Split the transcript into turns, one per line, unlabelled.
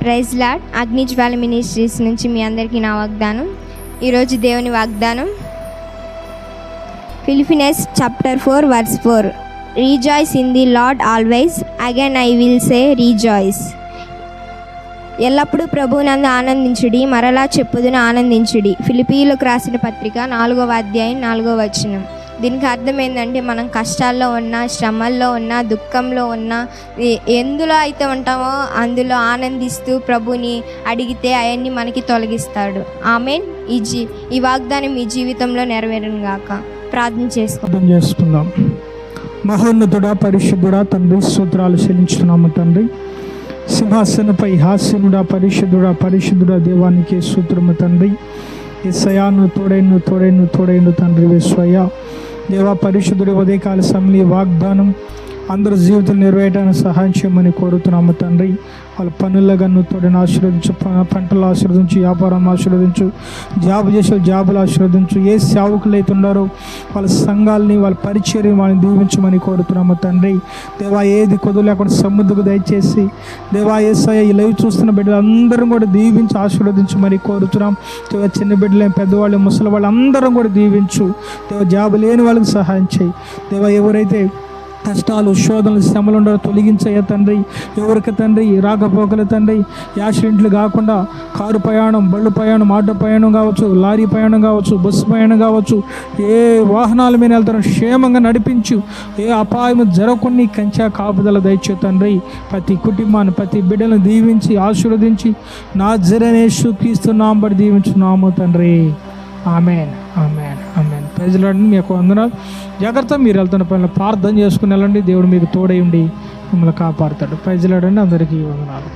Praise lord. అగ్నిజ్వాల ministries నుంచి మీ అందరికీ నా వాగ్దానం. ఈరోజు దేవుని వాగ్దానం Philippians chapter 4 verse 4. Rejoice in the lord always, again I will say rejoice. ఎల్లప్పుడూ ప్రభువునందు ఆనందించుడి, మరలా చెప్పుదును ఆనందించుడి. ఫిలిప్పీయులకు రాసిన పత్రిక 4వ అధ్యాయం 4వ వచనం. దీనికి అర్థం ఏంటంటే, మనం కష్టాల్లో ఉన్నా, శ్రమల్లో ఉన్నా, దుఃఖంలో ఉన్నా, ఎందులో అయితే ఉంటామో అందులో ఆనందిస్తూ ప్రభుని అడిగితే అవన్నీ మనకి తొలగిస్తాడు. ఆమేన్. ఈ వాగ్దానం మీ జీవితంలో నెరవేరును గాక. ప్రార్థన
చేసుకుందాం. మహోన్నతుడా, పరిశుద్ధుడా తండ్రి, స్తోత్రాలు చెల్లించుతున్నాము తండ్రి. సింహాసనపై హాస్యనుడా, పరిశుద్ధుడా దేవానికి స్తోత్రము తండ్రి. యేసయ్యా, నువ్వు తోడైను తండ్రి. యేసయ్యా దేవా, పరిశుద్ధుడి ఉదయకాల సమయంలో వాగ్దానం అందరి జీవితం నెరవేయడానికి సహాయం చేయమని కోరుతున్నాము తండ్రి. వాళ్ళ పనులుగా నువ్వు తోడని ఆశీర్వదించు, పంటలు ఆశీర్వదించు, వ్యాపారం ఆశీర్వదించు, జాబు చేసే జాబులు ఆశీర్వదించు. ఏ సేవకులు అయితే ఉన్నారో వాళ్ళ సంఘాలని, వాళ్ళ పరిచర్య వాళ్ళని దీవించమని కోరుతున్నాము తండ్రి. దేవా, ఏది కొద్దు లేకుండా సముద్రకు దయచేసి దేవా యేసయ్య ఈ లైవ్ చూస్తున్న బిడ్డలు అందరం కూడా దీవించి ఆశీర్వదించమని కోరుతున్నాం. దేవా, చిన్న బిడ్డలు, పెద్దవాళ్ళు, ముసలి వాళ్ళు అందరం కూడా దీవించు. దేవా, జాబు లేని వాళ్ళకి సహాయం చేయి. దేవా, ఎవరైతే కష్టాలు, శోధనలు, శ్రమలు ఉండరో తొలగించయ్య తండ్రి. ఎవరికి తండ్రి రాకపోకలు తండ్రి, యాక్సిడెంట్లు కాకుండా కారు ప్రయాణం, బళ్ళు ప్రయాణం, ఆటో ప్రయాణం కావచ్చు, లారీ ప్రయాణం కావచ్చు, బస్సు ప్రయాణం కావచ్చు, ఏ వాహనాల మీద వెళ్తారో క్షేమంగా నడిపించు. ఏ అపాయం జరగకుండా కంచె కాపుదల దయచే తండ్రి. ప్రతి కుటుంబాన్ని, ప్రతి బిడ్డలను దీవించి ఆశీర్వదించి నాజరేయుడైన యేసుక్రీస్తు నామమున బట్టి దీవించున్నాము తండ్రి. ఆమేన్, ఆమేన్, ఆమేన్. ప్రజలాడిని మీకు వందనాలు. జాగ్రత్త, మీరు వెళ్తున్న పనులు ప్రార్థన చేసుకుని వెళ్ళండి. దేవుడు మీకు తోడై ఉండి మిమ్మల్ని కాపాడుతాడు. ప్రజలాడండి. అందరికీ వందనాలు.